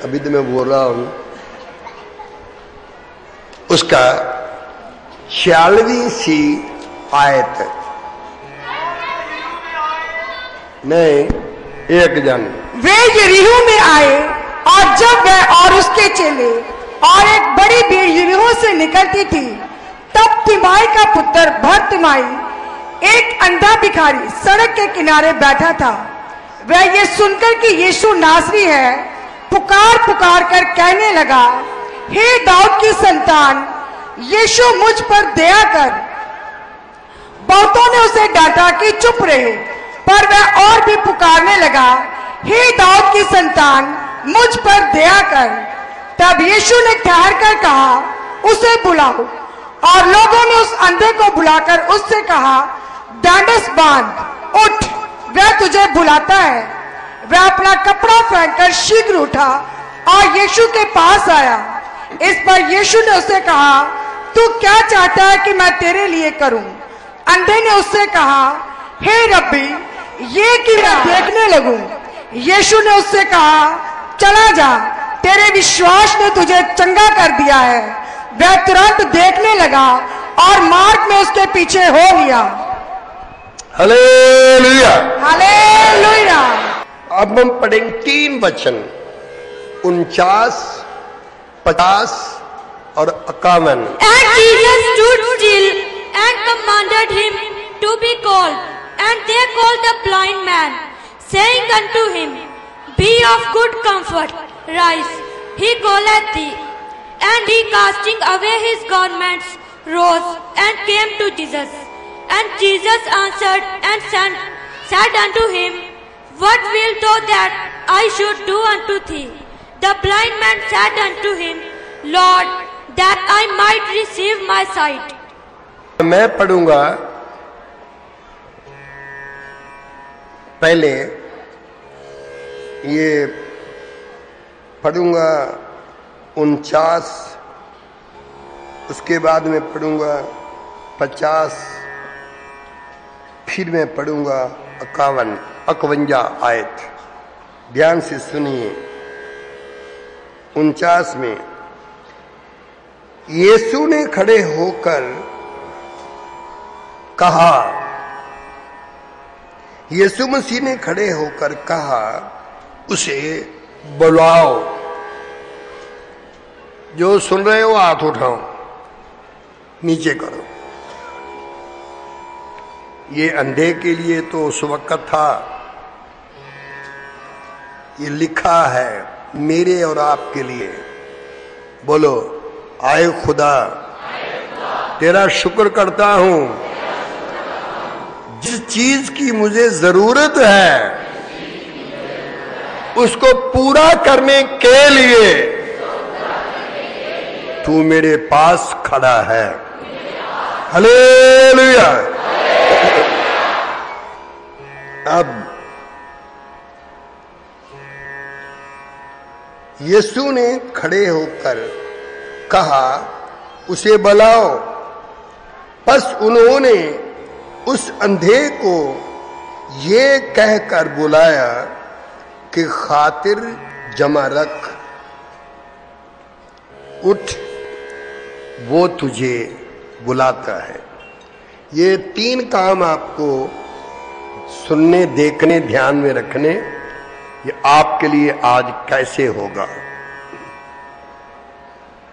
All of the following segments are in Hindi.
अभी तो मैं बोल रहा हूं, उसका 46वीं सी आयत। नहीं, एक जन वे यरीहो में आए, और जब वह और उसके चेले और एक बड़ी भीड़ यरीहो से निकलती थी, तब तिमाई का पुत्र भर्तिमाई, एक अंधा भिखारी, सड़क के किनारे बैठा था। वह ये सुनकर कि यीशु नासरी है, पुकार पुकार कर कहने लगा, हे दाऊद की संतान, यीशु मुझ पर दया कर। बहुतों ने उसे डांटा कि चुप रहे, पर वह और भी पुकारने लगा, हे दाऊद की संतान, मुझ पर दया कर। तब यीशु ने ठहर कर कहा, उसे बुलाओ। और लोगों ने उस अंधे को बुलाकर उससे कहा, डांडस बांध, उठ, वह तुझे बुलाता है। वह अपना कपड़ा फेंककर शीघ्र उठा और यीशु के पास आया। इस पर यीशु ने उसे कहा, तू क्या चाहता है कि मैं तेरे लिए करूं? अंधे ने उससे कहा, हे रब्बी, ये कि मैं देखने लगूं। यीशु ने उससे कहा, चला जा, तेरे विश्वास ने तुझे चंगा कर दिया है। वह तुरंत देखने लगा और मार्ग में उसके पीछे हो लिया। Hallelujah, hallelujah. अब हम पढ़ेंगे 3 वचन, 49, 50 और 51। And Jesus stood still and commanded him to be called. And they called the blind man, saying unto him, Be of good comfort, rise, he calleth thee. And he, casting away his garments, rose and came to Jesus. And Jesus answered and said unto him, What wilt thou that I should do unto thee? The blind man said unto him, Lord, that I might receive my sight. मैं पढ़ूंगा पहले, ये पढ़ूंगा 49, उसके बाद में पढ़ूंगा 50, फिर मैं पढ़ूंगा 51 आयत। ध्यान से सुनिए। 49 में यीशु ने खड़े होकर कहा, यीशु मसीह ने खड़े होकर कहा, उसे बुलाओ। जो सुन रहे हो हाथ उठाओ, नीचे करो। ये अंधे के लिए तो उस वक्त था, ये लिखा है मेरे और आपके लिए। बोलो, आए खुदा, तेरा शुक्र करता हूं, जिस चीज की मुझे जरूरत है उसको पूरा करने के लिए तू मेरे पास खड़ा है। हालेलुया। अब यीशु ने खड़े होकर कहा, उसे बुलाओ। बस उन्होंने उस अंधे को ये कहकर बुलाया कि खातिर जमा रख, उठ, वो तुझे बुलाता है। ये 3 काम आपको सुनने, देखने, ध्यान में रखने, ये आपके लिए आज कैसे होगा।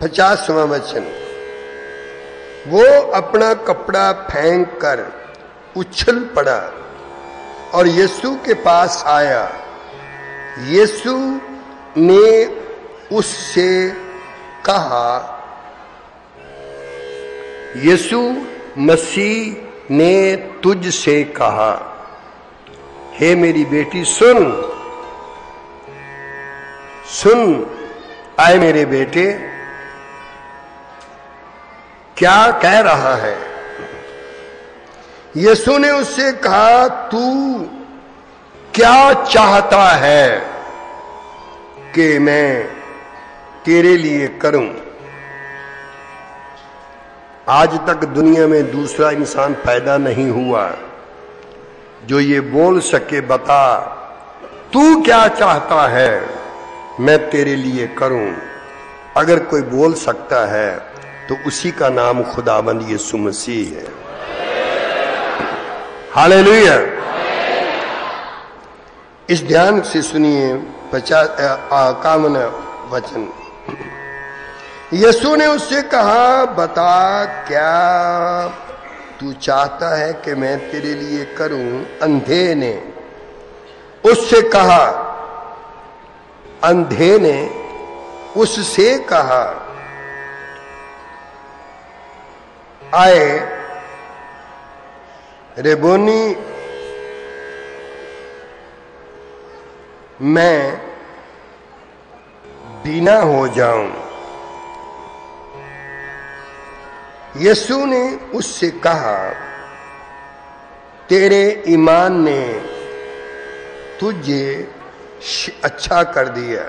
50वां वचन, वो अपना कपड़ा फेंक कर उछल पड़ा और यीशु के पास आया। यीशु ने उससे कहा, यीशु मसीह ने तुझसे कहा, हे मेरी बेटी सुन, सुन, आए मेरे बेटे, क्या कह रहा है। यीशु ने उससे कहा, तू क्या चाहता है कि मैं तेरे लिए करूं। आज तक दुनिया में दूसरा इंसान पैदा नहीं हुआ जो ये बोल सके, बता तू क्या चाहता है मैं तेरे लिए करूं। अगर कोई बोल सकता है तो उसी का नाम खुदाबंद यीशु मसीह है। हालेलुया। इस ध्यान से सुनिए 51 वचन। यीशु ने उससे कहा, बता क्या तू चाहता है कि मैं तेरे लिए करूं? अंधे ने उससे कहा, अंधे ने उससे कहा, आए रेबोनी, मैं बीना हो जाऊं। यीशु ने उससे कहा, तेरे ईमान ने तुझे अच्छा कर दिया।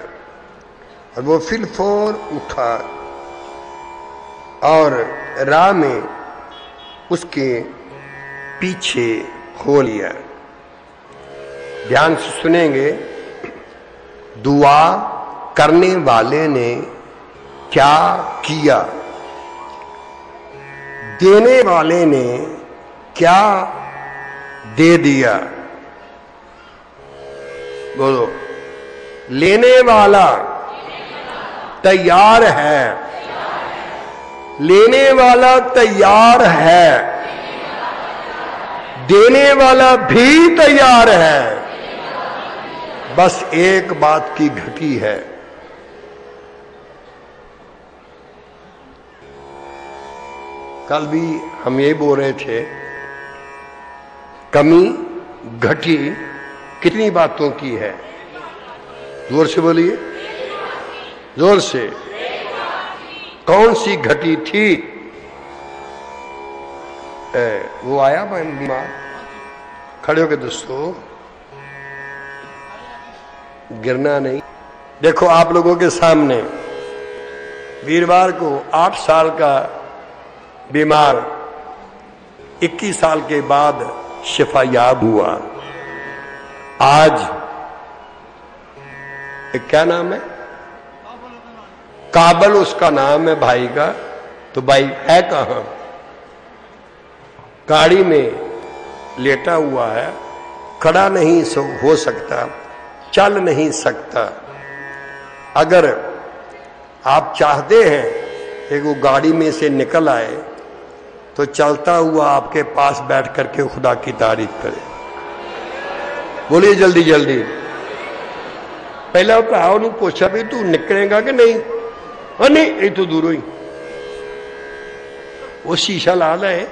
और वो फिर फौर उठा और राह में उसके पीछे हो लिया। ध्यान से सुनेंगे, दुआ करने वाले ने क्या किया, देने वाले ने क्या दे दिया। बोलो, लेने वाला तैयार है, लेने वाला तैयार है, देने वाला भी तैयार है। बस एक बात की घटी है, कल भी हम ये बोल रहे थे, कमी घटी कितनी बातों की है? जोर से बोलिए, जोर से। कौन सी घटी थी? वो आया बीमार, खड़े हो के दोस्तों, गिरना नहीं। देखो आप लोगों के सामने वीरवार को 8 साल का बीमार 21 साल के बाद शिफायाब हुआ। आज क्या नाम है? काबल उसका नाम है भाई का। तो भाई है कहां? गाड़ी में लेटा हुआ है, खड़ा नहीं हो सकता, चल नहीं सकता। अगर आप चाहते हैं कि वो गाड़ी में से निकल आए तो चलता हुआ आपके पास बैठ करके खुदा की तारीफ करे। बोलिए जल्दी जल्दी। पहला भरा उन्होंने पूछा भी तू निकलेगा कि नहीं? हाँ नहीं, ये तो दूरों ही। वो शीशा ला है,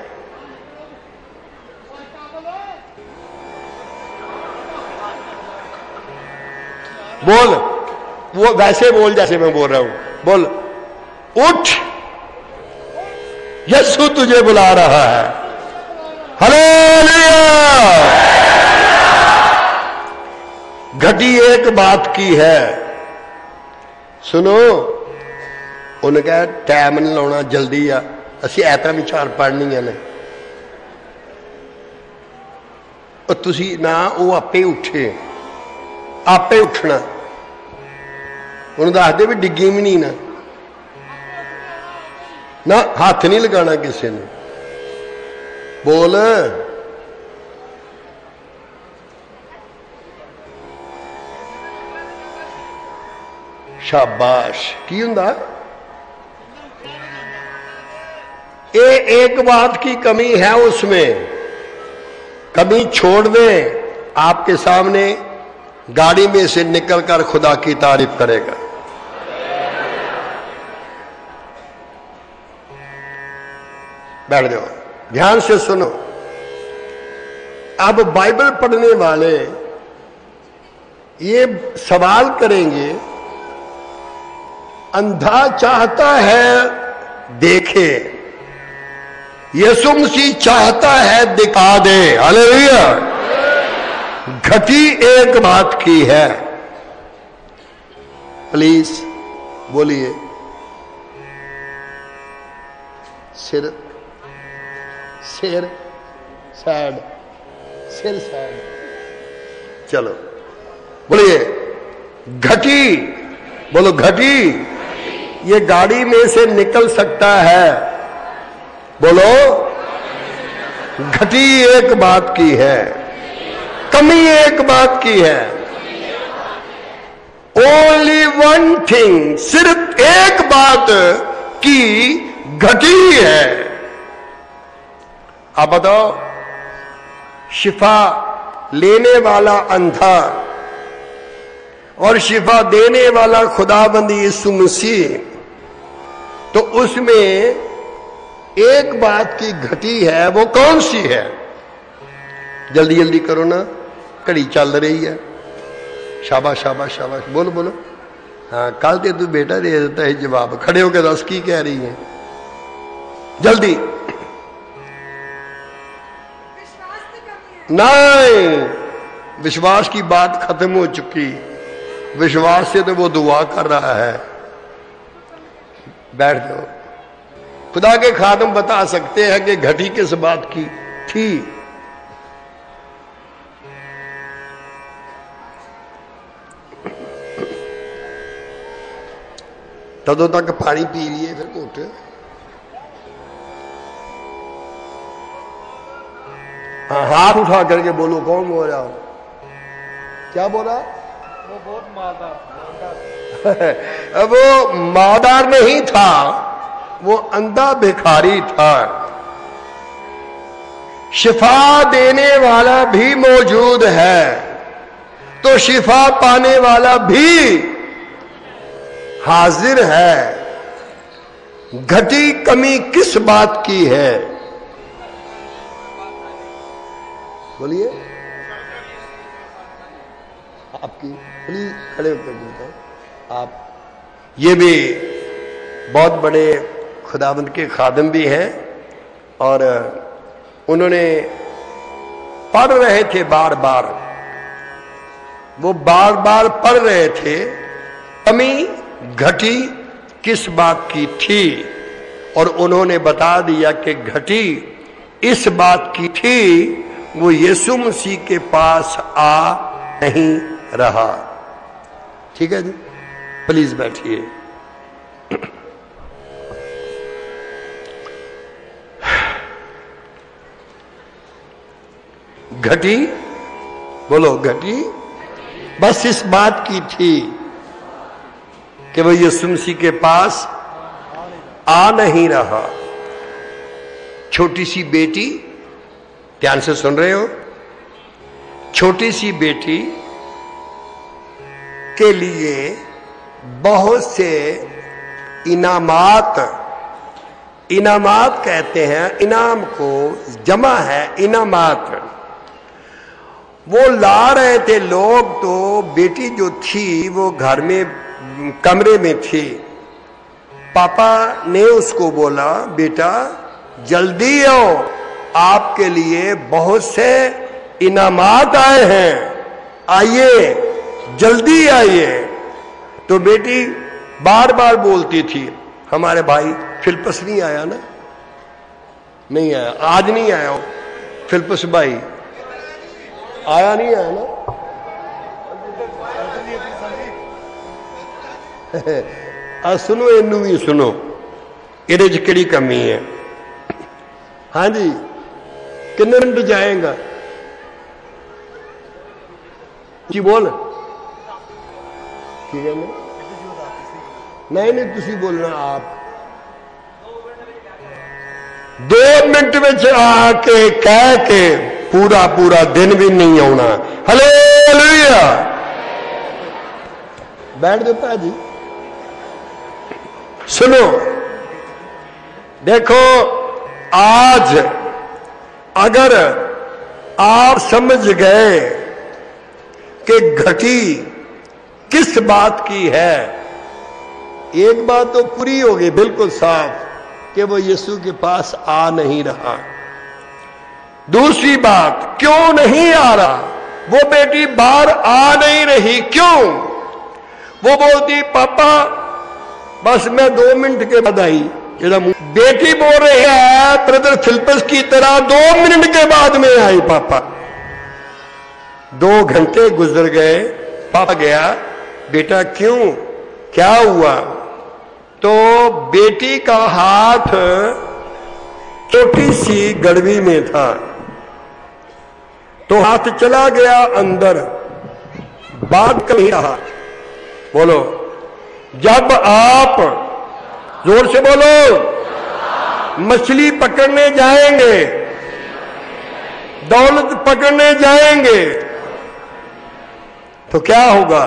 बोल, वो वैसे बोल जैसे मैं बोल रहा हूं। बोल, उठ, यीशु तुझे बुला रहा है। हालेलुया। घटी एक बात की है, सुनो। उन्हें कहा टाइम नहीं लाना, जल्दी आ, असी ऐता भी 4 पढ़निया ने। तुसी ना वो आपे उठे, आपे उठना। उन्हें दसदे भी डिग्गी भी नहीं ना हाथ नहीं लगाना किसी ने। बोल, शाबाश। की हुंदा? ये एक बात की कमी है उसमें। कमी छोड़ दें, आपके सामने गाड़ी में से निकलकर खुदा की तारीफ करेगा। बैठ जाओ, ध्यान से सुनो। अब बाइबल पढ़ने वाले ये सवाल करेंगे, अंधा चाहता है देखे, यीशु मसीह चाहता है दिखा दे। हालेलुया। घटी एक बात की है, प्लीज बोलिए। सिर सिर सैड, सिर सैड। चलो बोलिए, घटी बोलो घटी। ये गाड़ी में से निकल सकता है। बोलो घटी एक बात की है, कमी एक बात की है। ओनली वन थिंग, सिर्फ एक बात की घटी है। आप बताओ, शिफा लेने वाला अंधा और शिफा देने वाला खुदाबंद यीशु मसीह, तो उसमें एक बात की घटी है। वो कौन सी है? जल्दी जल्दी करो ना, घड़ी चल रही है। शाबाश शाबाश शाबाश, बोलो बोलो। हाँ, कल ते तू बेटा दे देता है जवाब। खड़े होकर दस की कह रही है, जल्दी। नहीं, विश्वास की बात खत्म हो चुकी। विश्वास से तो वो दुआ कर रहा है। बैठ जाओ। खुदा के खादम बता सकते हैं कि घटी किस बात की थी। तदों तक पानी पी लिए, फिर घुट। हाँ, हाथ उठा करके बोलो, कौन बोल रहा हो? क्या बोला? वो बहुत मालदार वो मालदार नहीं था, वो अंधा भिखारी था। शिफा देने वाला भी मौजूद है, तो शिफा पाने वाला भी हाजिर है। घटी कमी किस बात की है? बोलिए आपकी। प्लीज खड़े होकर बोलता आप। ये भी बहुत बड़े खुदावंद के खादम भी हैं, और उन्होंने पढ़ रहे थे बार बार। वो बार बार पढ़ रहे थे कमी घटी किस बात की थी, और उन्होंने बता दिया कि घटी इस बात की थी, वो यीशु मसीह के पास आ नहीं रहा। ठीक है जी, प्लीज बैठिए। घटी, बोलो घटी बस इस बात की थी कि वो यीशु मसीह के पास आ नहीं रहा। छोटी सी बेटी, ध्यान से सुन रहे हो, छोटी सी बेटी के लिए बहुत से इनामात कहते हैं, इनाम को जमा है इनामात, वो ला रहे थे लोग। तो बेटी जो थी वो घर में कमरे में थी। पापा ने उसको बोला, बेटा जल्दी आओ, आपके लिए बहुत से इनामात आए हैं, आइए जल्दी आइए। तो बेटी बार बार बोलती थी, हमारे भाई फिलिप्पस नहीं आया ना, नहीं आया, आज नहीं आया फिलिप्पस भाई, आया नहीं आया ना। सुनो, इनू भी सुनो, ਇਹਦੇ ਚ ਕਿਹੜੀ कमी है। हाँ जी, कितने मिनट जाएगा जी, बोल। ठीक है, नहीं नहीं तुसी बोलना आप। 2 मिनट में आके कह के पूरा पूरा दिन भी नहीं आना। हालेलुया। बैठ दो भाजी। सुनो, देखो आज अगर आप समझ गए कि घटी किस बात की है, एक बात तो पूरी हो गई बिल्कुल साफ कि वो यीशु के पास आ नहीं रहा। दूसरी बात, क्यों नहीं आ रहा? वो बेटी बाहर आ नहीं रही, क्यों? वो बोलती पापा बस मैं 2 मिनट के बाद आई। बेटी बोल रही है ब्रदर फिलिप्पस की तरह 2 मिनट के बाद में आई पापा। 2 घंटे गुजर गए, पापा गया, बेटा क्यों? क्या हुआ? तो बेटी का हाथ छोटी सी गड़वी में था, तो हाथ चला गया अंदर, बात कहीं रहा। बोलो, जब आप, जोर से बोलो, मछली पकड़ने जाएंगे, दौलत पकड़ने जाएंगे, तो क्या होगा?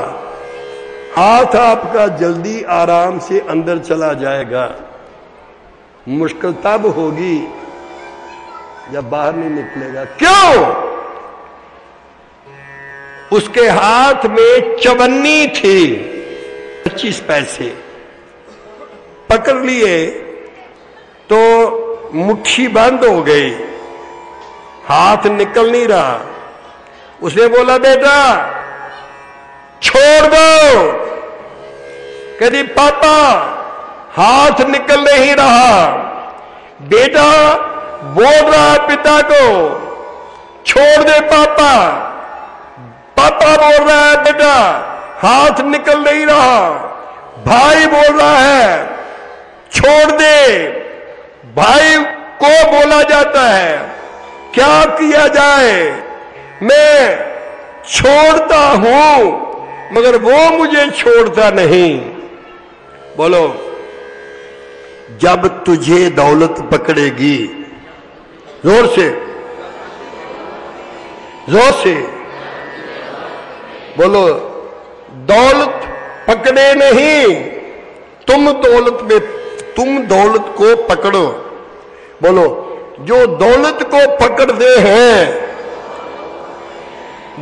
हाथ आपका जल्दी आराम से अंदर चला जाएगा। मुश्किल तब होगी जब बाहर नहीं निकलेगा। क्यों? उसके हाथ में चवन्नी थी, 25 पैसे पकड़ लिए तो मुट्ठी बंद हो गई, हाथ निकल नहीं रहा। उसने बोला, बेटा छोड़ दो। कहती, पापा हाथ निकल नहीं रहा। बेटा बोल रहा है पिता को, छोड़ दे पापा। पापा बोल रहा है, बेटा हाथ निकल नहीं रहा। भाई बोल रहा है, छोड़ दे। भाई को बोला जाता है, क्या किया जाए? मैं छोड़ता हूं मगर वो मुझे छोड़ता नहीं। बोलो, जब तुझे दौलत पकड़ेगी, जोर से, जोर से बोलो, दौलत पकड़े नहीं, तुम दौलत को पकड़ो। बोलो, जो दौलत को पकड़ते हैं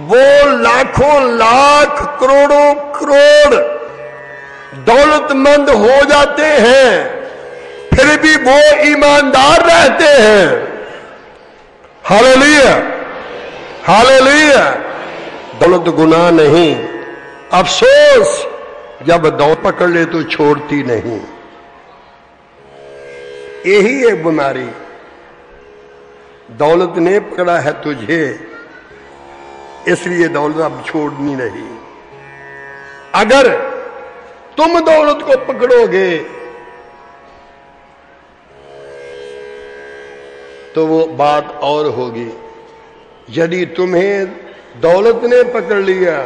वो लाखों लाख करोड़ों करोड़ दौलतमंद हो जाते हैं, फिर भी वो ईमानदार रहते हैं। Hallelujah, hallelujah. दौलत गुनाह नहीं, अफसोस जब दौलत पकड़ ले तो छोड़ती नहीं। यही है बीमारी। दौलत ने पकड़ा है तुझे, इसलिए दौलत अब छोड़नी नहीं। अगर तुम दौलत को पकड़ोगे तो वो बात और होगी। यदि तुम्हें दौलत ने पकड़ लिया,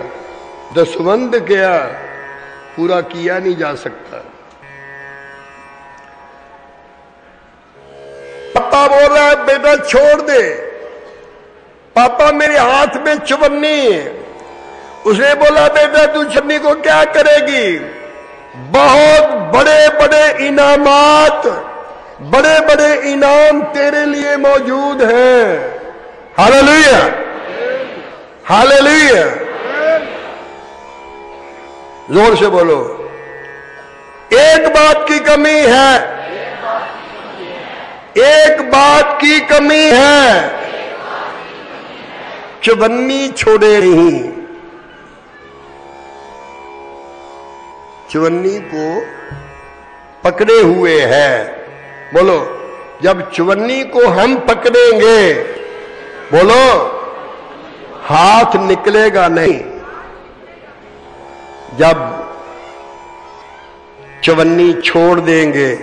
दसवंद किया, पूरा किया नहीं जा सकता। पापा बोल रहा है, बेटा छोड़ दे। पापा मेरे हाथ में चवन्नी है। उसने बोला, बेटा तू चवन्नी को क्या करेगी? बहुत बड़े बड़े इनामात, बड़े बड़े इनाम तेरे लिए मौजूद हैं। Hallelujah, hallelujah. जोर से बोलो, एक बात की कमी है, एक बात की कमी है, चवन्नी छोड़े नहीं। चवन्नी को पकड़े हुए है। बोलो, जब चवन्नी को हम पकड़ेंगे, बोलो, हाथ निकलेगा नहीं। जब चवन्नी छोड़ देंगे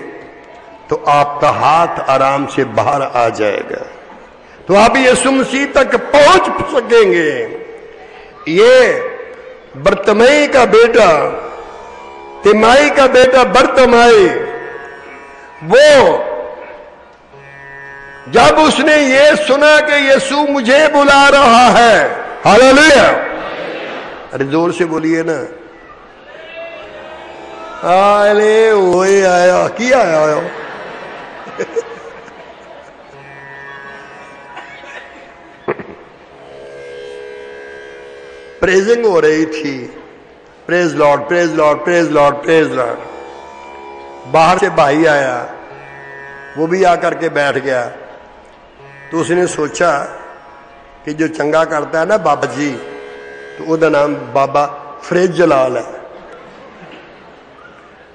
तो आपका हाथ आराम से बाहर आ जाएगा, तो आप यीशु मसीह तक पहुंच सकेंगे। ये बरतमाई का बेटा, तिमाई का बेटा बरतमाई, वो जब उसने ये सुना कि यीशु मुझे बुला रहा है, हालेलुया, अरे जोर से बोलिए ना, अरे वही आया, क्या आया? प्रेजिंग हो रही थी, praise Lord, praise Lord, praise Lord, praise Lord. बाहर से भाई आया, वो भी आकर के बैठ गया। तो उसने सोचा कि जो चंगा करता है ना बाबा जी, तो उसका नाम बाबा फरीद जलाल है।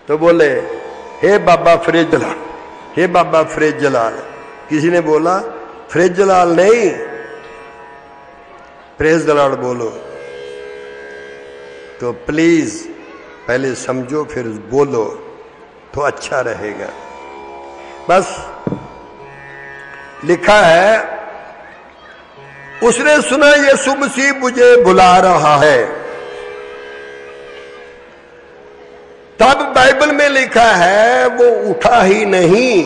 तो बोले, हे बाबा फरीद जलाल, हे बाबा फरीद जलाल। किसी ने बोला फरीद जलाल नहीं, प्रेज द लॉर्ड बोलो। तो प्लीज पहले समझो फिर बोलो तो अच्छा रहेगा। बस लिखा है, उसने सुना यीशु मसीह मुझे बुला रहा है। तब बाइबल में लिखा है वो उठा ही नहीं।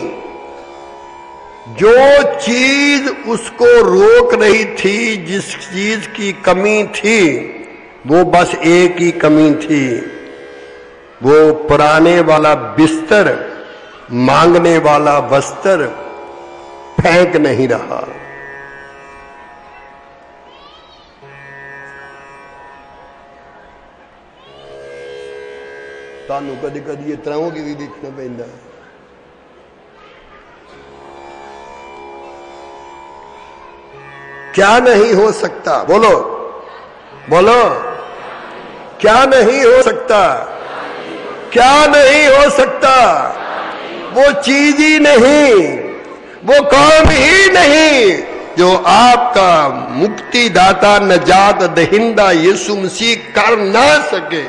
जो चीज उसको रोक रही थी, जिस चीज की कमी थी, वो बस एक ही कमी थी, वो पुराने वाला बिस्तर, मांगने वाला वस्त्र फेंक नहीं रहा। तानू कदी कदी इस तरह की भी देखना पैंदा। क्या नहीं हो सकता? बोलो बोलो, क्या नहीं हो सकता? क्या नहीं हो सकता? वो चीज ही नहीं, वो काम ही नहीं जो आपका मुक्तिदाता, नजात दहिंदा यीशु मसीह कर ना सके,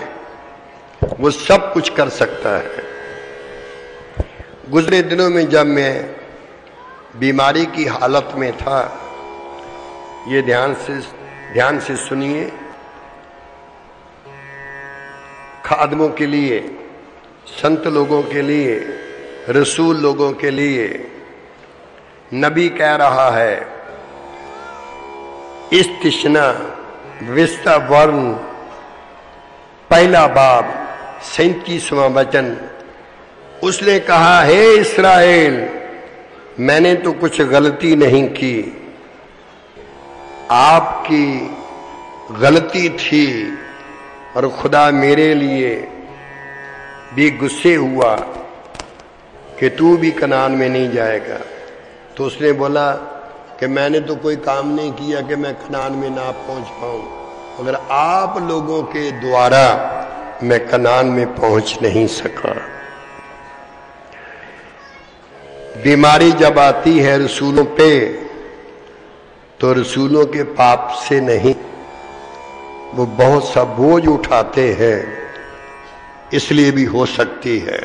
वो सब कुछ कर सकता है। गुजरे दिनों में जब मैं बीमारी की हालत में था, ये ध्यान से सुनिए, खादमों के लिए, संत लोगों के लिए, रसूल लोगों के लिए नबी कह रहा है, इस तिश्ना विस्ता वर्ण पहला बाब 37वां वचन। उसने कहा, हे इस्राएल, मैंने तो कुछ गलती नहीं की, आपकी गलती थी और खुदा मेरे लिए भी गुस्से हुआ कि तू भी कनान में नहीं जाएगा। तो उसने बोला कि मैंने तो कोई काम नहीं किया कि मैं कनान में ना पहुंच पाऊं, मगर आप लोगों के द्वारा मैं कनान में पहुंच नहीं सका। बीमारी जब आती है रसूलों पे, तो रसूलों के पाप से नहीं, वो बहुत सा बोझ उठाते हैं, इसलिए भी हो सकती है।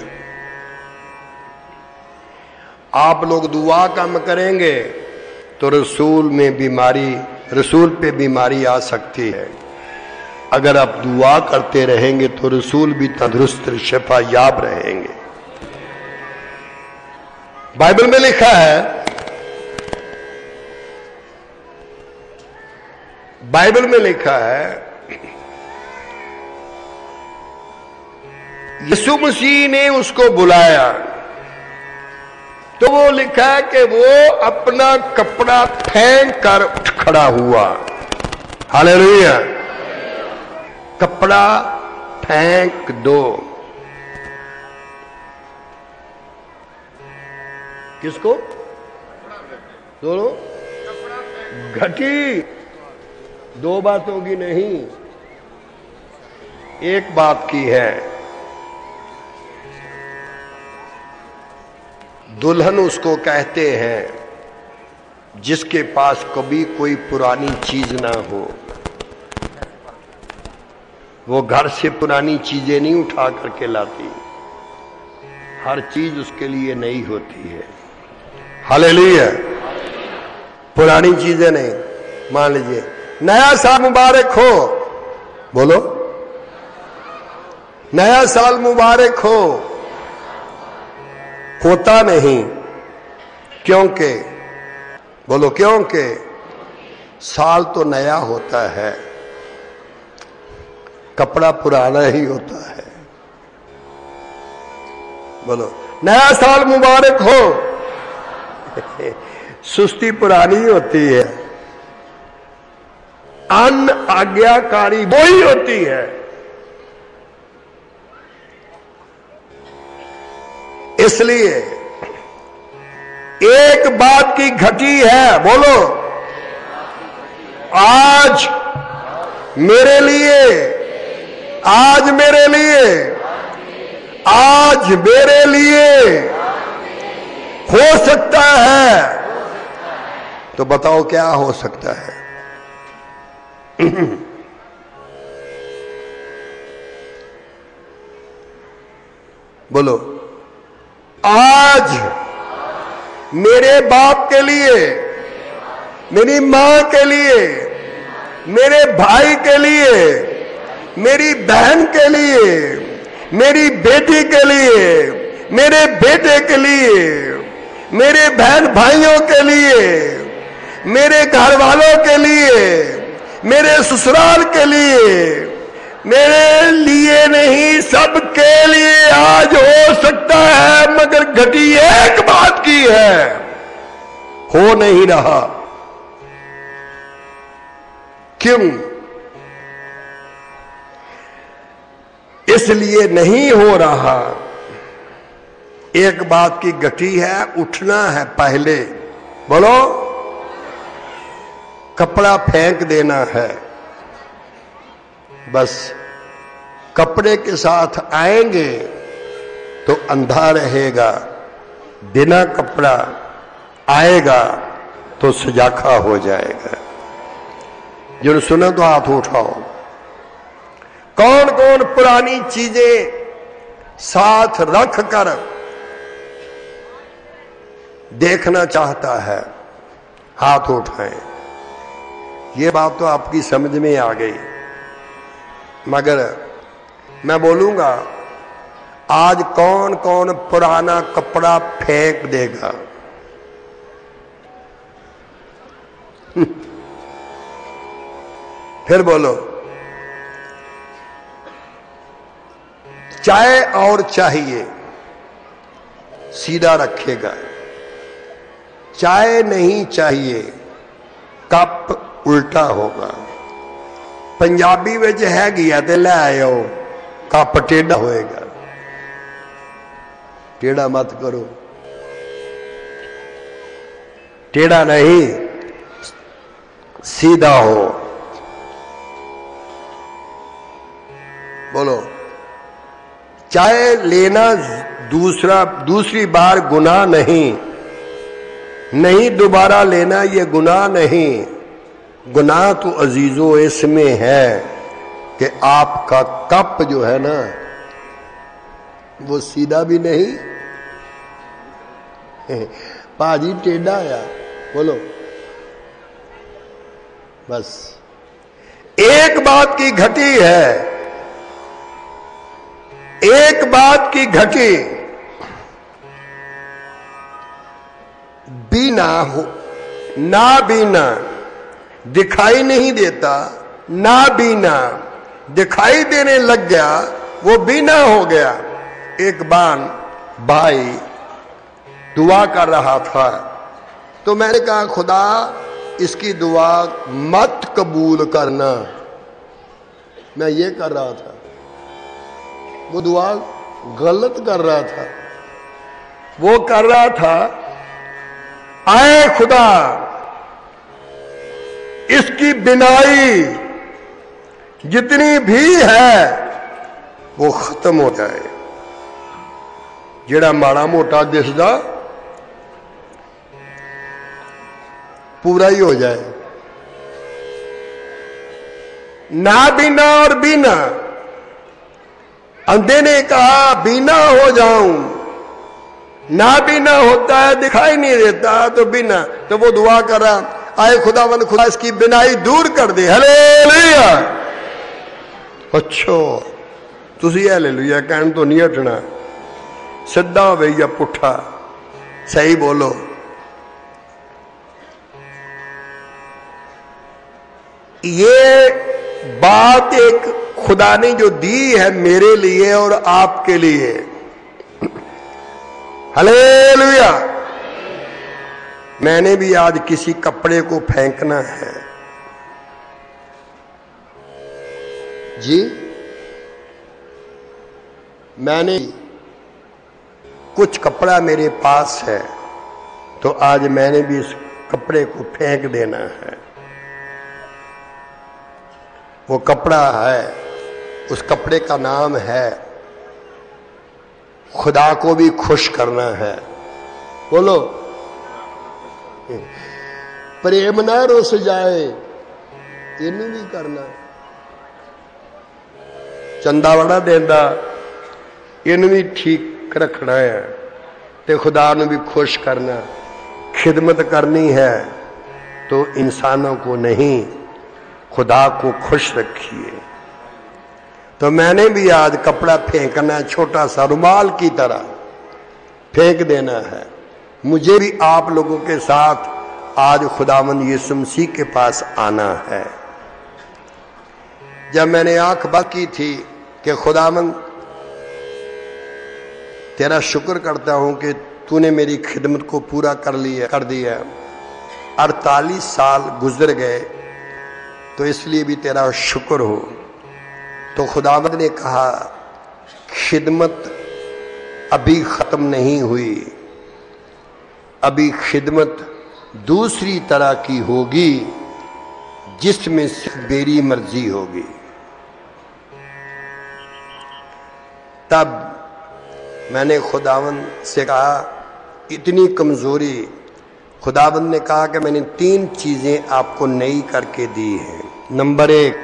आप लोग दुआ काम करेंगे तो रसूल पे बीमारी आ सकती है। अगर आप दुआ करते रहेंगे तो रसूल भी तंदुरुस्त शिफा याब रहेंगे। बाइबल में लिखा है, बाइबल में लिखा है, यीशु मसीह ने उसको बुलाया, तो वो लिखा है कि वो अपना कपड़ा फेंक कर उठ खड़ा हुआ। हालेलुया। कपड़ा फेंक दो। किसको? दोनों घटी। दो बातों की नहीं, एक बात की है। दुल्हन उसको कहते हैं जिसके पास कभी कोई पुरानी चीज ना हो। वो घर से पुरानी चीजें नहीं उठा करके लाती, हर चीज उसके लिए नई होती है। हालेलुया। पुरानी चीजें नहीं। मान लीजिए नया साल मुबारक हो, बोलो नया साल मुबारक हो, होता नहीं। क्योंकि बोलो क्योंकि साल तो नया होता है, कपड़ा पुराना ही होता है। बोलो नया साल मुबारक हो। सुस्ती पुरानी होती है, अन आज्ञाकारी वही होती है। इसलिए एक बात की घटी है, बोलो आज मेरे लिए, आज मेरे लिए, आज मेरे लिए हो सकता है। तो बताओ क्या हो सकता है? बोलो, आज मेरे बाप के लिए, मेरी मां के लिए, मेरे भाई के लिए, मेरी बहन के लिए, मेरी बेटी के लिए, मेरे बेटे के लिए, मेरे बहन भाइयों के लिए, मेरे घर वालों के लिए, मेरे ससुराल के लिए, मेरे लिए नहीं सबके लिए आज हो सकता है, मगर घटी एक बात की है, हो नहीं रहा। क्यों? इसलिए नहीं हो रहा, एक बात की घटी है, उठना है पहले। बोलो, कपड़ा फेंक देना है। बस कपड़े के साथ आएंगे तो अंधा रहेगा, बिना कपड़ा आएगा तो सजाखा हो जाएगा। जो सुना तो हाथ उठाओ। कौन कौन पुरानी चीजें साथ रख कर देखना चाहता है? हाथ उठाएं। ये बात तो आपकी समझ में आ गई, मगर मैं बोलूंगा, आज कौन कौन पुराना कपड़ा फेंक देगा? फिर बोलो, चाय और चाहिए सीधा रखेगा, चाय नहीं चाहिए कप उल्टा होगा। पंजाबी विच है गया ते ले आओ, कप टेढ़ा होएगा। टेढ़ा मत करो, टेढ़ा नहीं, सीधा हो। बोलो, चाय लेना दूसरी बार गुनाह नहीं, नहीं दोबारा लेना ये गुनाह नहीं। गुनाह तो अजीजों इसमें है कि आपका कप जो है ना, वो सीधा भी नहीं, पाजी टेढ़ा आया। बोलो, बस एक बात की घटी है, एक बात की घटी बीना हो, ना बीना दिखाई नहीं देता, ना बीना दिखाई देने लग गया, वो बीना हो गया। एक बार भाई दुआ कर रहा था, तो मैंने कहा, खुदा इसकी दुआ मत कबूल करना। मैं ये कर रहा था, वो दुआ गलत कर रहा था। वो कर रहा था, आए खुदा इसकी बिनाई जितनी भी है वो खत्म हो जाए, जेड़ा माड़ा मोटा दिसदा पूरा ही हो जाए। ना बीना और बीना, अंधे ने कहा बीना हो जाऊं, ना बीना होता है, दिखाई नहीं देता, तो बीना। तो वो दुआ कर रहा, आए खुदावन खुदा इसकी बिनाई दूर कर दे। हालेलुया। अच्छा, तुसी हालेलुया कहन तो नहीं हटना, सीधा हो या पुठा, सही बोलो। ये बात एक खुदा ने जो दी है मेरे लिए और आपके लिए। हालेलुया। मैंने भी आज किसी कपड़े को फेंकना है जी। मैंने कुछ कपड़ा मेरे पास है, तो आज मैंने भी इस कपड़े को फेंक देना है। वो कपड़ा है, उस कपड़े का नाम है खुदा को भी खुश करना है। बोलो, प्रेम ना रुस जाए, इनू भी करना। चंदा बड़ा देंदा, इन भी ठीक रखना है ते खुदा नूं भी खुश करना, खिदमत करनी है तो इंसानों को नहीं खुदा को खुश रखिए। तो मैंने भी आज कपड़ा फेंकना, छोटा सा रुमाल की तरह फेंक देना है। मुझे भी आप लोगों के साथ आज खुदावंद यीशु मसीह के पास आना है। जब मैंने आंख बंद की थी कि खुदावंद तेरा शुक्र करता हूं कि तूने मेरी खिदमत को पूरा कर दिया। 48 साल गुजर गए तो इसलिए भी तेरा शुक्र हो। तो खुदावंद ने कहा खिदमत अभी खत्म नहीं हुई, अभी खिदमत दूसरी तरह की होगी जिसमें सिर्फ मेरी मर्जी होगी। तब मैंने खुदावंद से कहा इतनी कमजोरी, खुदावंद ने कहा कि मैंने 3 चीजें आपको नई करके दी हैं। नंबर 1,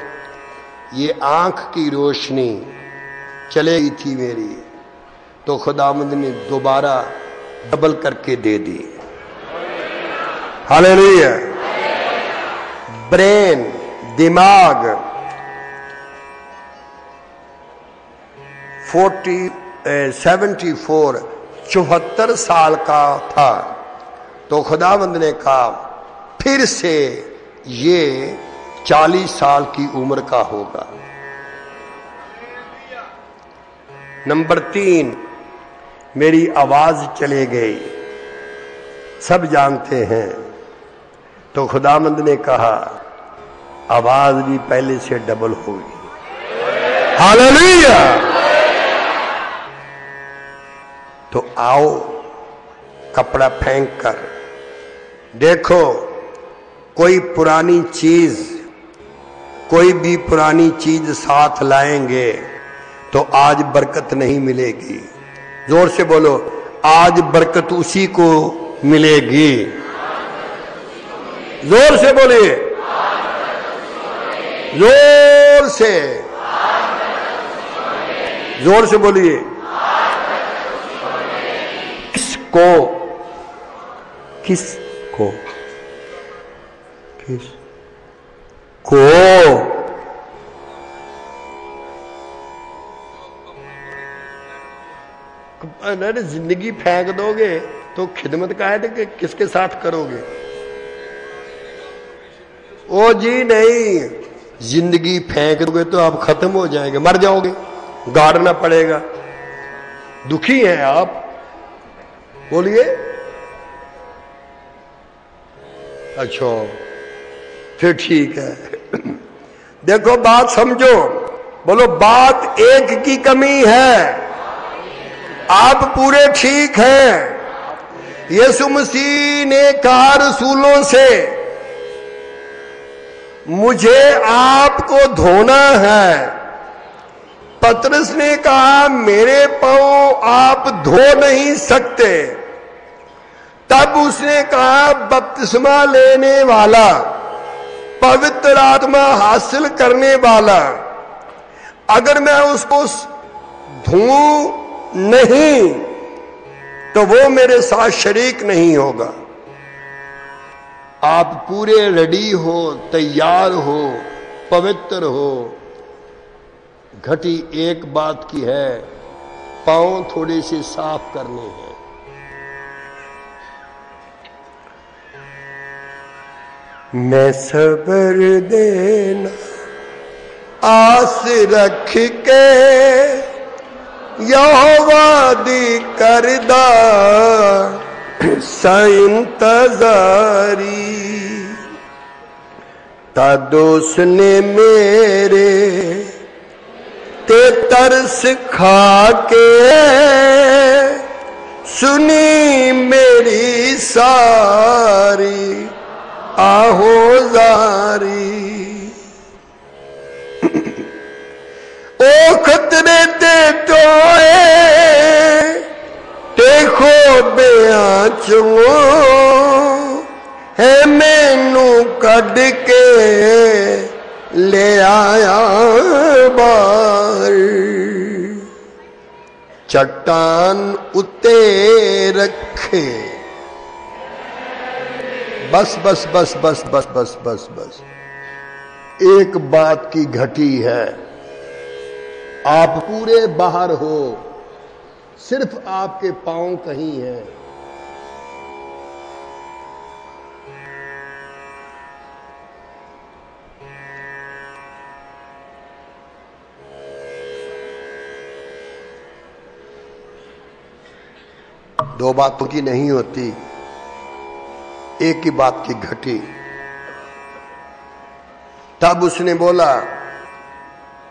ये आंख की रोशनी चले गई थी मेरी, तो खुदावंद ने दोबारा डबल करके दे दी। हालेलुया। ब्रेन, दिमाग 74 साल का था, तो खुदावंद ने कहा फिर से ये 40 साल की उम्र का होगा। नंबर 3, मेरी आवाज चले गई, सब जानते हैं। तो खुदावंद ने कहा आवाज भी पहले से डबल होगी। हालेलुया। तो आओ कपड़ा फेंक कर देखो, कोई भी पुरानी चीज साथ लाएंगे तो आज बरकत नहीं मिलेगी। जोर से बोलो, आज बरकत उसी को मिलेगी। जोर से बोलिए, जोर से, जोर से बोलिए। किसको, किसको, किसको? अगर जिंदगी फेंक दोगे तो खिदमत का है कि किसके साथ करोगे? ओ जी नहीं, जिंदगी फेंक दोगे तो आप खत्म हो जाएंगे, मर जाओगे, गाड़ना पड़ेगा। दुखी हैं आप? बोलिए। अच्छा फिर ठीक है। देखो बात समझो, बोलो बात एक की कमी है, आप पूरे ठीक हैं। यीशु मसीह ने कहा रसूलों से मुझे आपको धोना है। पतरस ने कहा मेरे पांव आप धो नहीं सकते। तब उसने कहा बपतिस्मा लेने वाला, पवित्र आत्मा हासिल करने वाला, अगर मैं उसको धोऊं नहीं तो वो मेरे साथ शरीक नहीं होगा। आप पूरे रेडी हो, तैयार हो, पवित्र हो। घटी एक बात की है, पांव थोड़े से साफ करने हैं। मैं सब्र देना आस रख के यहोवा दी करदा इंतजारी, तद उसने मेरे ते तरस खा के सुनी मेरी सारी आहोजारी। ओ खतरे ते टोए देखो बेआं चो है मैनू कढ़ के ले आया बाहर। चट्टान उत्ते रखे। बस बस बस बस बस बस बस बस एक बात की घटी है, आप पूरे बाहर हो, सिर्फ आपके पांव कहीं हैं। दो बातों की नहीं होती, एक ही बात की घटी। तब उसने बोला,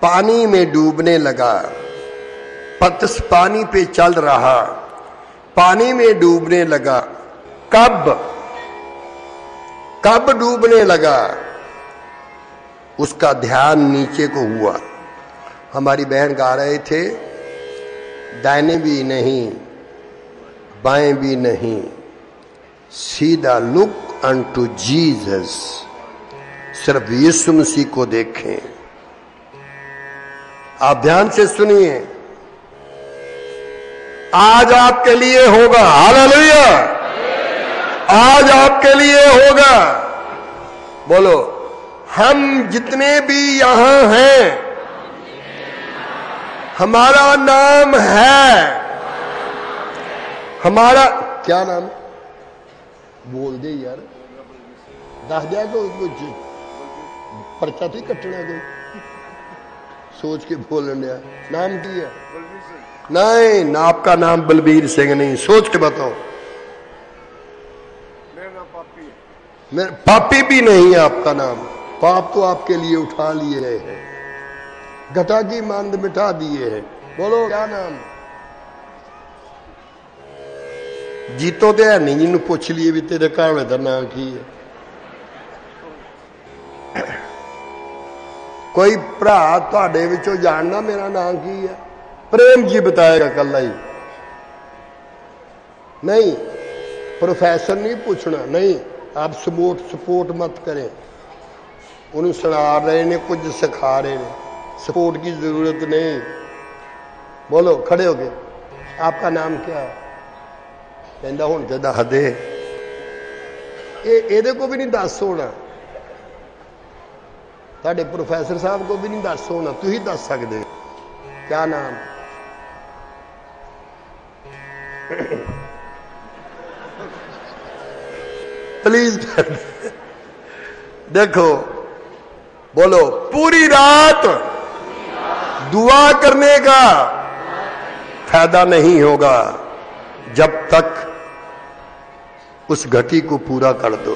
पानी में डूबने लगा। पतस पानी पे चल रहा, पानी में डूबने लगा। कब कब डूबने लगा? उसका ध्यान नीचे को हुआ। हमारी बहन गा रहे थे, दाहिने भी नहीं बाएं भी नहीं, सीधा लुक अनटू जीसस, सिर्फ यीशु मसीह को देखें। आप ध्यान से सुनिए, आज आपके लिए होगा। हालेलुया, आज आपके लिए होगा। बोलो, हम जितने भी यहां हैं, हमारा नाम है। हमारा क्या नाम? बोल दे यार, दस दिया को कुछ पर्चा तो ही कटना, कोई सोच के बोलन दिया। नाम की है? नहीं ना, आपका नाम बलबीर सिंह नहीं, सोच के बताओ। मेरा पापी भी नहीं है आपका नाम। पाप तो आपके लिए उठा लिए गए हैं, घटा की मांद मिटा दिए हैं। बोलो क्या नाम? जीतो तो है नहीं, जिन्होंने पूछ लिए भी तेरे घर वाले का नाम की है। कोई भरा तुहाडे विचों जानना मेरा नाम की है? प्रेम जी बताएगा कल ही। नहीं, प्रोफेसर नहीं पूछना, नहीं। आप सपोर्ट मत करें। उन्हें सुना रहे ने, कुछ सिखा रहे ने, सपोर्ट की जरूरत नहीं। बोलो खड़े हो गए, आपका नाम क्या है? कहता हूं तो दस दे। ये को भी नहीं दस होना, साडे प्रोफेसर साहब को भी नहीं दस होना, तू ही दस सकते। क्या नाम? प्लीज देखो, बोलो, पूरी रात दुआ करने का फायदा नहीं होगा जब तक उस घटी को पूरा कर दो।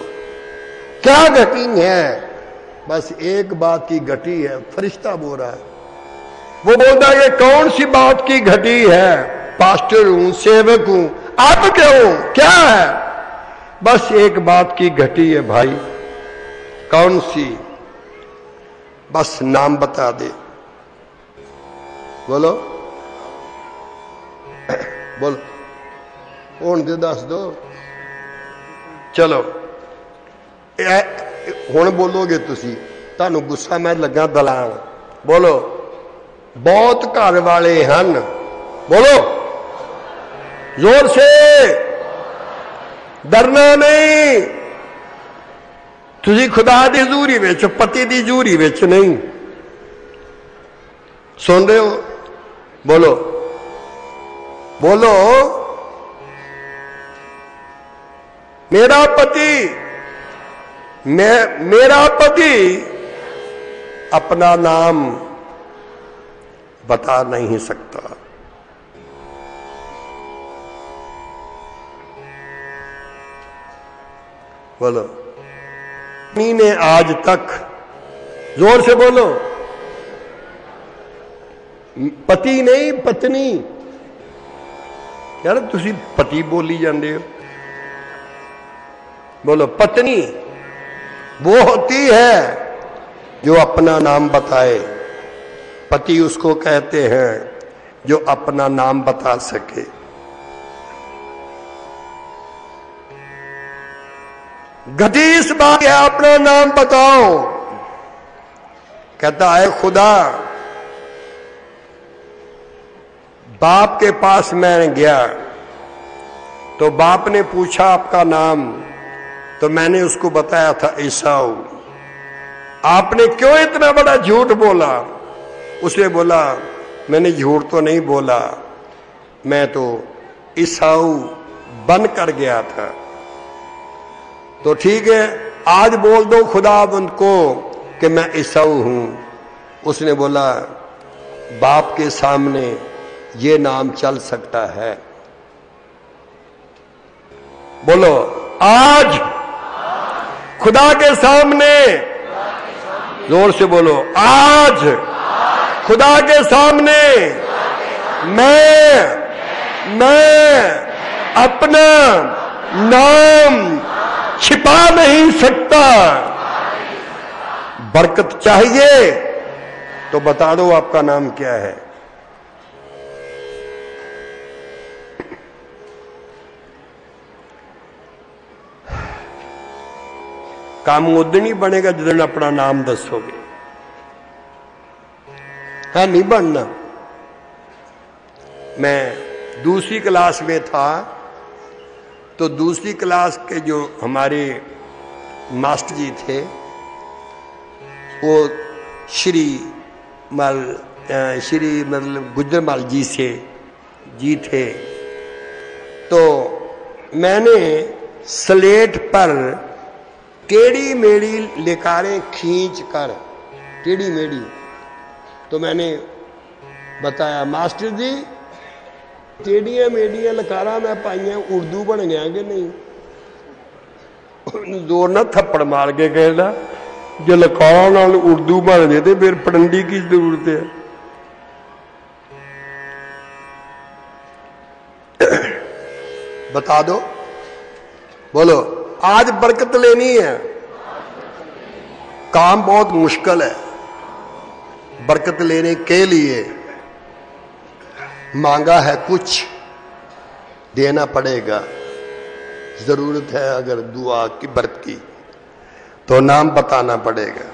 क्या घटी है? बस एक बात की घटी है। फरिश्ता बोल रहा है, वो बोलता है ये कौन सी बात की घटी है? पास्टर हूं, सेवक हूं, आप क्या हो? क्या है? बस एक बात की घटी है भाई। कौन सी? बस नाम बता दे। बोलो बोलो, हुण दे दस दो। चलो हुण बोलोगे तुसी, तुहानू गुस्सा मैं लगा दलान। बोलो, बहुत घर वाले हन। बोलो जोर से, डरना नहीं। तुसी खुदा दी हजूरी विच, पति दी हजूरी विच नहीं। सुन रहे हो? बोलो बोलो, मेरा पति अपना नाम बता नहीं सकता। बोलो, पत्नी ने आज तक, जोर से बोलो, पति नहीं पत्नी। यार तुसी पति बोली जाते हो। बोलो, पत्नी वो होती है जो अपना नाम बताए। पति उसको कहते हैं जो अपना नाम बता सके। घटी इस बात है, अपना नाम बताओ। कहता है खुदा बाप के पास मैं गया तो बाप ने पूछा आपका नाम, तो मैंने उसको बताया था ईसाऊ। आपने क्यों इतना बड़ा झूठ बोला? उसने बोला मैंने झूठ तो नहीं बोला, मैं तो ईसाऊ बन कर गया था। तो ठीक है, आज बोल दो खुदाबंद को कि मैं ईसाऊ हूं। उसने बोला बाप के सामने ये नाम चल सकता है। बोलो आज खुदा के सामने, जोर से बोलो, आज खुदा के सामने मैं अपना नाम छिपा नहीं सकता। बरकत चाहिए तो बता दो आपका नाम क्या है। काम उदन ही बनेगा जिदन अपना नाम दसोगे, है नहीं बनना। मैं दूसरी क्लास में था तो दूसरी क्लास के जो हमारे मास्टर जी थे वो श्री मतलब गुजरमल जी से जी थे। तो मैंने स्लेट पर टेढ़ी मेढ़ी लिकारें खींच कर, टेढ़ी मेढ़ी, तो मैंने बताया मास्टर जी टेढ़ियां मेढ़ियां लिकारा मैं पाइया उर्दू बन गया कि नहीं? जोर ना थप्पड़ मार के कहना जो लिकारा नाल उर्दू बन गए तो फिर पढ़ने की जरूरत है। बता दो, बोलो आज बरकत लेनी है। काम बहुत मुश्किल है, बरकत लेने के लिए मांगा है, कुछ देना पड़ेगा। जरूरत है अगर दुआ की बरकत की तो नाम बताना पड़ेगा।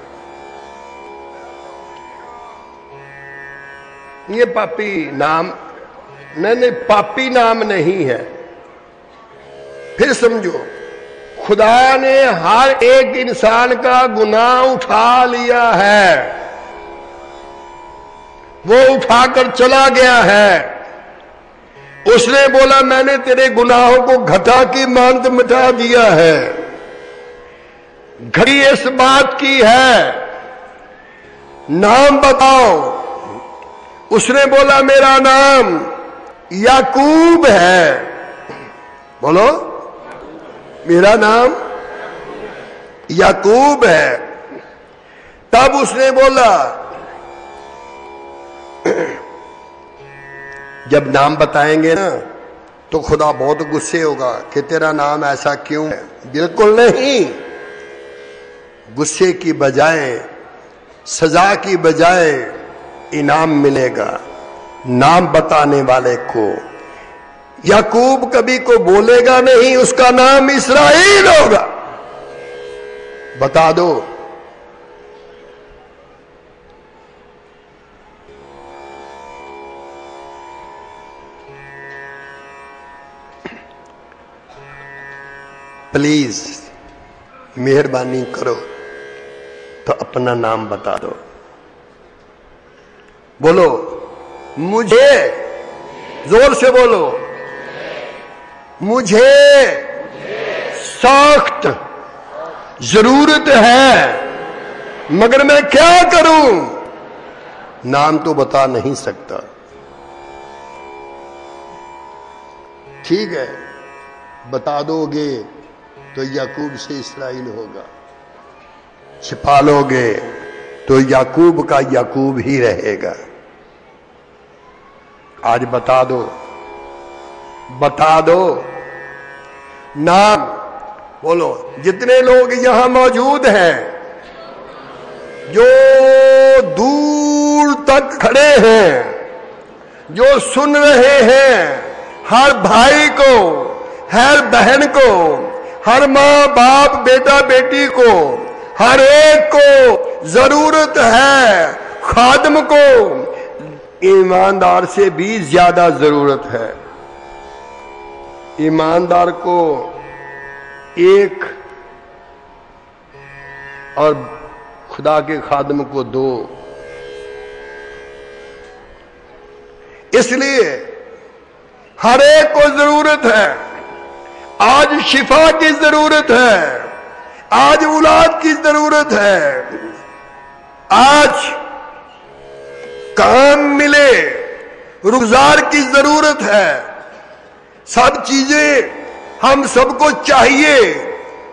ये पापी नाम नहीं, पापी नाम नहीं है। फिर समझो, खुदा ने हर एक इंसान का गुनाह उठा लिया है, वो उठाकर चला गया है। उसने बोला मैंने तेरे गुनाहों को घटा की मानत मिटा दिया है। घड़ी इस बात की है, नाम बताओ। उसने बोला मेरा नाम याकूब है। बोलो मेरा नाम याकूब है। तब उसने बोला, जब नाम बताएंगे ना तो खुदा बहुत गुस्से होगा कि तेरा नाम ऐसा क्यों है। बिल्कुल नहीं, गुस्से की बजाय सजा की बजाय इनाम मिलेगा नाम बताने वाले को। याकूब कभी को बोलेगा नहीं, उसका नाम इस्राएल होगा। बता दो, प्लीज मेहरबानी करो तो अपना नाम बता दो। बोलो मुझे, जोर से बोलो, मुझे सख्त जरूरत है, मगर मैं क्या करूं? नाम तो बता नहीं सकता। ठीक है, बता दोगे तो याकूब से इस्राएल होगा, छिपा लोगे तो याकूब का याकूब ही रहेगा। आज बता दो, बता दो नाम। बोलो जितने लोग यहां मौजूद हैं, जो दूर तक खड़े हैं, जो सुन रहे हैं, हर भाई को, हर बहन को, हर माँ बाप बेटा बेटी को, हर एक को जरूरत है खादम को ईमानदार से भी ज्यादा जरूरत है। ईमानदार को एक और खुदा के खादम को दो। इसलिए हर एक को जरूरत है। आज शिफा की जरूरत है, आज औलाद की जरूरत है, आज काम मिले, रुज़गार की जरूरत है। सब चीजें हम सबको चाहिए,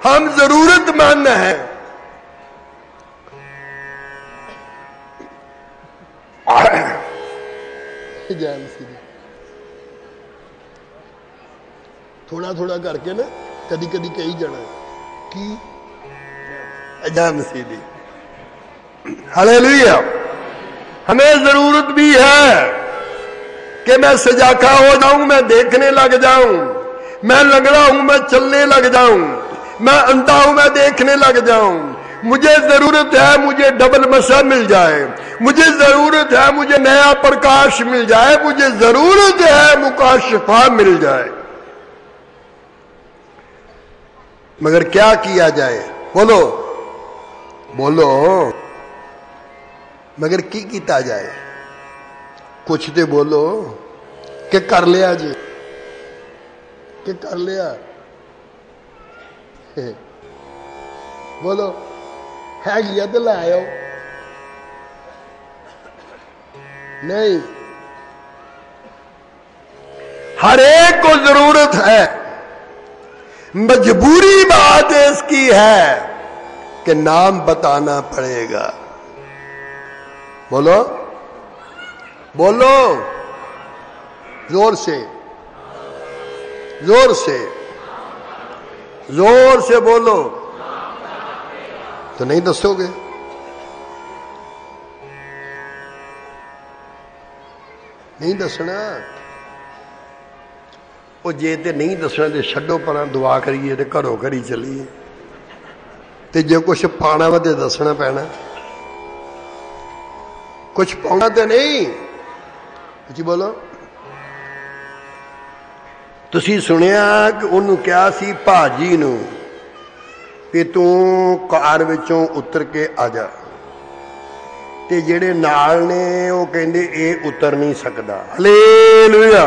हम जरूरतमंद हैं। थोड़ा थोड़ा करके ना कदी कदी कही जाना कि जान सीधी। हालेलुया। हमें जरूरत भी है कि मैं सजाका हो जाऊं, मैं देखने लग जाऊं, मैं लंगड़ा हूं मैं चलने लग जाऊं, मैं अंधा हूं मैं देखने लग जाऊं। मुझे जरूरत है मुझे डबल मसा मिल जाए, मुझे जरूरत है मुझे नया प्रकाश मिल जाए, मुझे जरूरत है मुकाशफा मिल जाए। मगर क्या किया जाए? बोलो बोलो, मगर की कीता जाए? कुछ तो बोलो कि कर लिया जी, कि कर लिया। बोलो है गया तो ला आओ। नहीं, हर एक को जरूरत है। मजबूरी बात इसकी है कि नाम बताना पड़ेगा। बोलो बोलो, जोर से जोर से जोर से बोलो। तो नहीं दसोगे? नहीं दसना। वो जे ते नहीं दसना तो छड्डो परा, दुआ करिए ते घरों घरी चलीए। ते जो कुछ पाना वा ते दसना पैना। कुछ पाना तो नहीं। जी बोलो। तुसी सुनिया कि उन्होंने क्या सी भाजी नूं कि तू कार विचों उतर के आ जा, ते जेड़े नाल ने वो कहंदे ए उतर नहीं सकदा। हालेलुया।